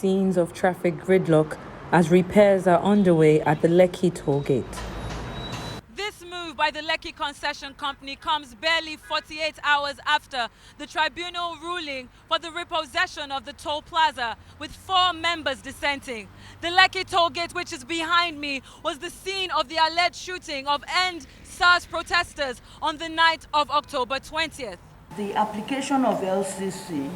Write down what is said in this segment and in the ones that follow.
scenes of traffic gridlock as repairs are underway at the Lekki toll gate. This move by the Lekki concession company comes barely 48 hours after the tribunal ruling for the repossession of the toll plaza, with 4 members dissenting. The Lekki toll gate, which is behind me, was the scene of the alleged shooting of End SARS protesters on the night of October 20th. The application of LCC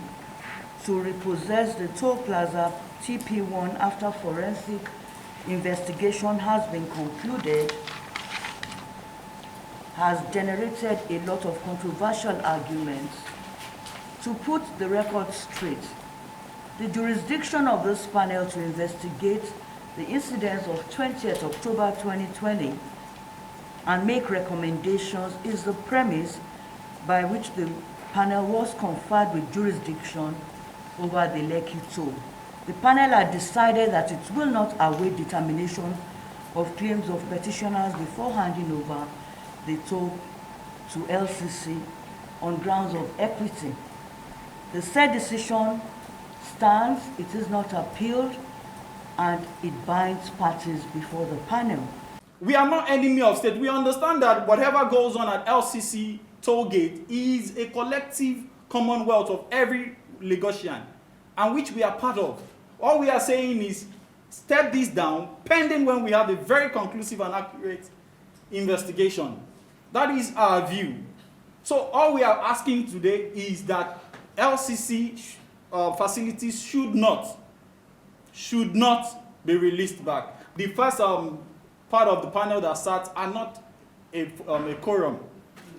to repossess the toll plaza TP1 after forensic investigation has been concluded has generated a lot of controversial arguments. To put the record straight, the jurisdiction of this panel to investigate the incidents of 20th October 2020 and make recommendations is the premise by which the panel was conferred with jurisdiction over the Lekki toll. The panel had decided that it will not await determination of claims of petitioners before handing over the toll to LCC on grounds of equity. The said decision stands, it is not appealed, and it binds parties before the panel. We are not enemy of state. We understand that whatever goes on at LCC tollgate is a collective commonwealth of every Lagosian, and which we are part of. All we are saying is step this down pending when we have a very conclusive and accurate investigation. That is our view. So all we are asking today is that LCC facilities should not be released back. The first part of the panel that sat are not a quorum.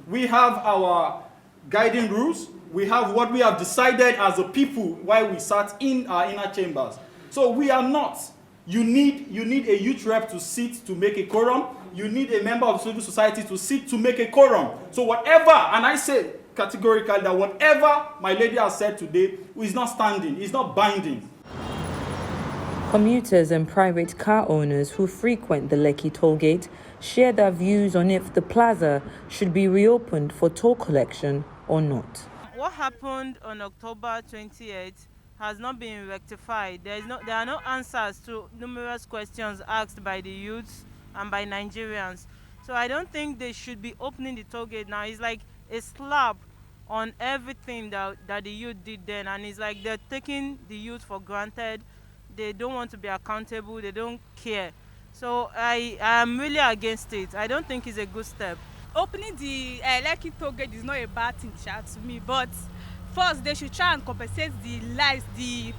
We have our guiding rules. We have what we have decided as a people while we sat in our inner chambers. So we are not. You need a youth rep to sit to make a quorum. You need a member of civil society to sit to make a quorum. So whatever, and I say categorically that whatever my lady has said today is not standing, is not binding. Commuters and private car owners who frequent the Lekki tollgate share their views on if the plaza should be reopened for toll collection or not. What happened on October 28th has not been rectified. There are no answers to numerous questions asked by the youths and by Nigerians. So I don't think they should be opening the tollgate now. It's like a slap on everything that the youth did then, and it's like they're taking the youth for granted. They don't want to be accountable. They don't care. So I am really against it. I don't think it's a good step. Opening the Lekki tollgate is not a bad thing to me, but first they should try and compensate the lives, the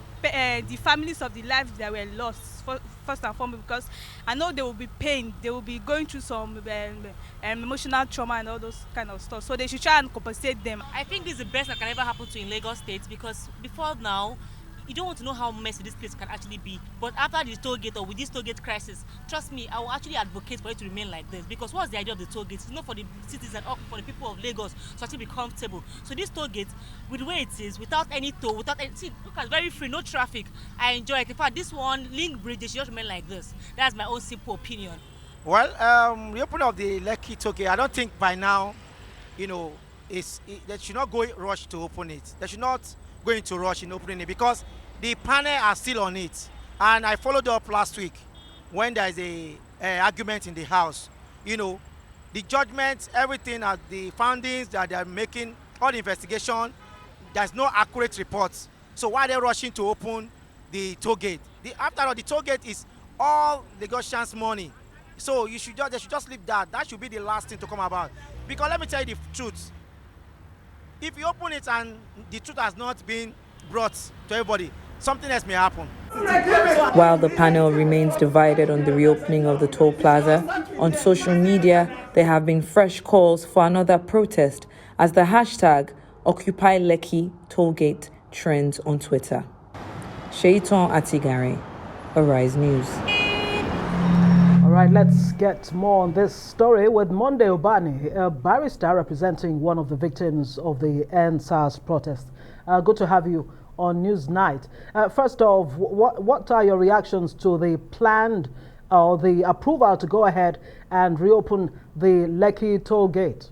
families of the lives that were lost first and foremost, because I know they will be pain, they will be going through some emotional trauma and all those kind of stuff. So they should try and compensate them. I think this is the best that can ever happen to in Lagos State, because before now, you don't want to know how messy this place can actually be. But after this toll gate or with this toll gate crisis, trust me, I will actually advocate for it to remain like this. Because what's the idea of the toll gate? It's not for the citizens or for the people of Lagos to actually be comfortable. So this toll gate, with the way it is, without any toll, without any, see, look at very free, no traffic. I enjoy it. In fact, this one, Link Bridge, they should just remain like this. That's my own simple opinion. Well, the opening of the Lekki toll gate, I don't think by now, they should not go rush to open it. They should not go into rush in opening it, because the panel are still on it. And I followed up last week when there is a argument in the House. The judgment, everything at the findings that they are making, all the investigation, there's no accurate reports. So why are they rushing to open the toll gate? After all, the toll gate is all Lagosians' money. So they should just leave that. That should be the last thing to come about. Because let me tell you the truth. If you open it and the truth has not been brought to everybody, something else may happen. While the panel remains divided on the reopening of the toll plaza, on social media there have been fresh calls for another protest as the hashtag Occupy Lekki Tollgate trends on Twitter. Shaitan Atigare, Arise News. All right, let's get more on this story with Monday Ubani, a barrister representing one of the victims of the End SARS protest. Good to have you on Newsnight. First off, what are your reactions to the planned or the approval to go ahead and reopen the Lekki toll gate?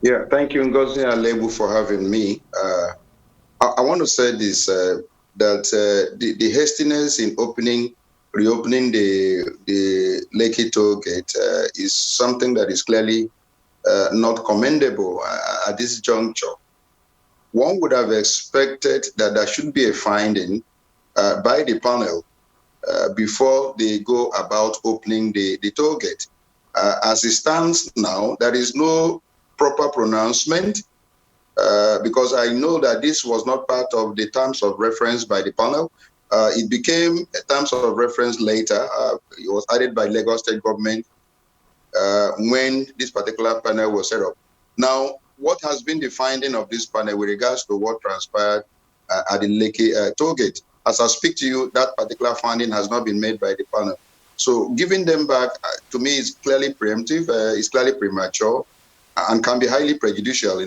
Yeah, thank you, Ngozi and Lebu, for having me. I want to say this. that the hastiness in reopening the Lekki toll gate is something that is clearly not commendable at this juncture. One would have expected that there should be a finding by the panel before they go about opening the toll gate. As it stands now, there is no proper pronouncement because I know that this was not part of the terms of reference by the panel. It became a terms of reference later. It was added by Lagos State government when this particular panel was set up. Now, what has been the finding of this panel with regards to what transpired at the Lekki toll gate? As I speak to you, that particular finding has not been made by the panel. So giving them back, to me, is clearly preemptive, it's clearly premature, and can be highly prejudicial.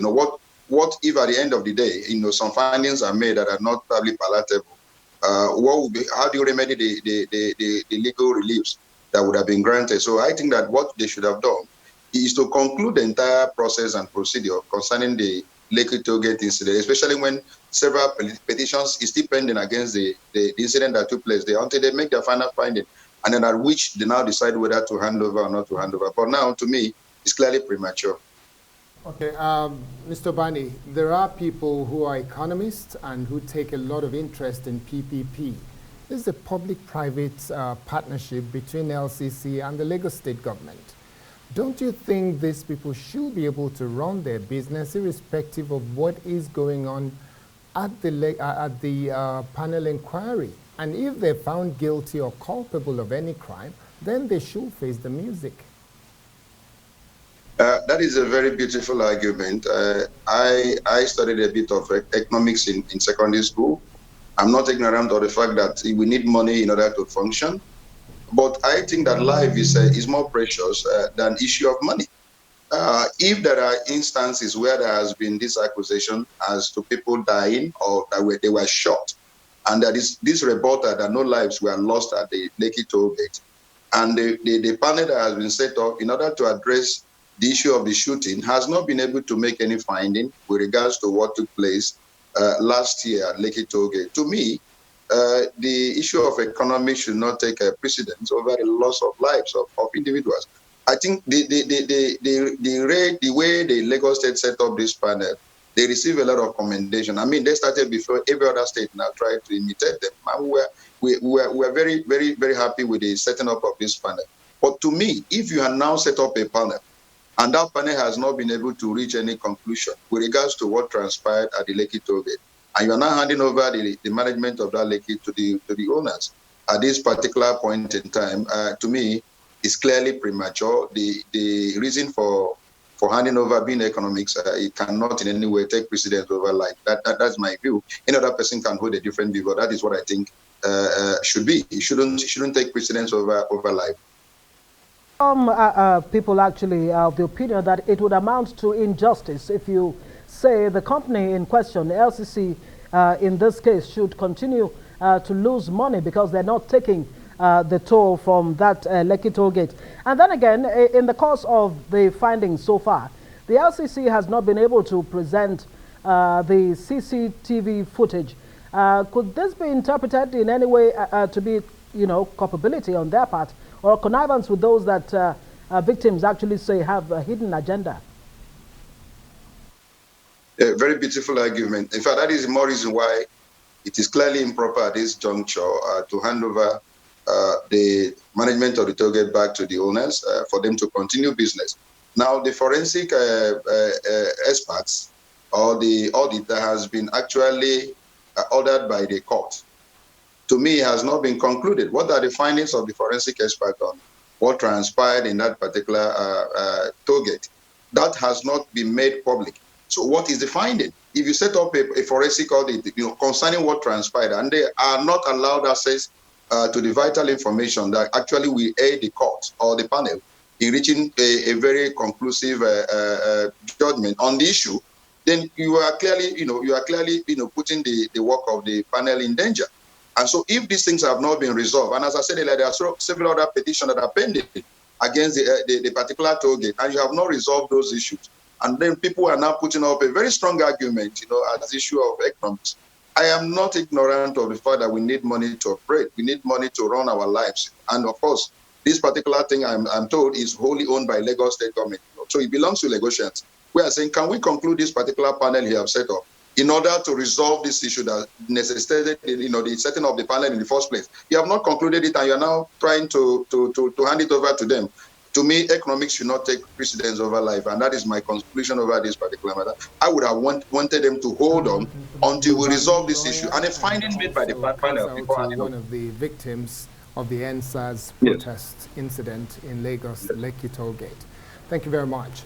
What if at the end of the day, some findings are made that are not probably palatable? How do you remedy the legal reliefs that would have been granted? So I think that what they should have done is to conclude the entire process and procedure concerning the Lekki toll gate incident, especially when several petitions is still pending against the incident that took place there until they make their final finding, and then at which they now decide whether to hand over or not to hand over. But now, to me, it's clearly premature. Okay, Mr. Ubani, there are people who are economists and who take a lot of interest in PPP. This is a public-private partnership between LCC and the Lagos State government. Don't you think these people should be able to run their business irrespective of what is going on at the panel inquiry? And if they're found guilty or culpable of any crime, then they should face the music. That is a very beautiful argument. I studied a bit of economics in secondary school. I'm not ignorant of the fact that we need money in order to function. But I think that life is more precious than issue of money. If there are instances where there has been this accusation as to people dying or that they were shot, and that this reported that no lives were lost at the Lekki toll gate, and the panel that has been set up in order to address the issue of the shooting has not been able to make any finding with regards to what took place last year at Lekki toll gate. To me, the issue of economy should not take a precedence over the loss of lives of individuals. I think the way the Lagos State set up this panel, they receive a lot of commendation. I mean, they started before every other state now tried to imitate them. And we were very, very, very happy with the setting up of this panel. But to me, if you have now set up a panel, and that panel has not been able to reach any conclusion with regards to what transpired at the Lekki toll gate, and you're now handing over the management of that Lekki to the owners at this particular point in time, to me, is clearly premature. The reason for handing over being economics, it cannot in any way take precedence over life. That's my view. Any other person can hold a different view, but that is what I think should be. It shouldn't take precedence over life. Some people actually are of the opinion that it would amount to injustice if you say the company in question, the LCC, in this case, should continue to lose money because they're not taking the toll from that Lekki toll gate. And then again, in the course of the findings so far, the LCC has not been able to present the CCTV footage. Could this be interpreted in any way to be, culpability on their part, or connivance with those that victims actually say have a hidden agenda? A very beautiful argument. In fact, that is more reason why it is clearly improper at this juncture to hand over the management of the toll gate back to the owners for them to continue business. Now, the forensic experts or the audit that has been actually ordered by the court, to me, has not been concluded. What are the findings of the forensic expert on what transpired in that particular toll gate? That has not been made public. So what is the finding? If you set up a forensic audit concerning what transpired, and they are not allowed access to the vital information that actually will aid the court or the panel in reaching a very conclusive judgment on the issue, then you are clearly, putting the work of the panel in danger. And so if these things have not been resolved, and as I said earlier, there are several other petitions that are pending against the particular toll gate, and you have not resolved those issues, and then people are now putting up a very strong argument, as the issue of economics. I am not ignorant of the fact that we need money to operate. We need money to run our lives. And of course, this particular thing I'm told is wholly owned by Lagos State government. So it belongs to Lagosians. We are saying, can we conclude this particular panel you have set up in order to resolve this issue that necessitated, the setting of the panel in the first place? You have not concluded it, and you are now trying to hand it over to them. To me, economics should not take precedence over life, and that is my conclusion over this particular matter. I would have wanted them to hold on until we resolve this issue, and a finding made by the panel before handing over. One of the victims of the NSAS Yes. protest incident in Lagos, Lekki toll gate. Thank you very much.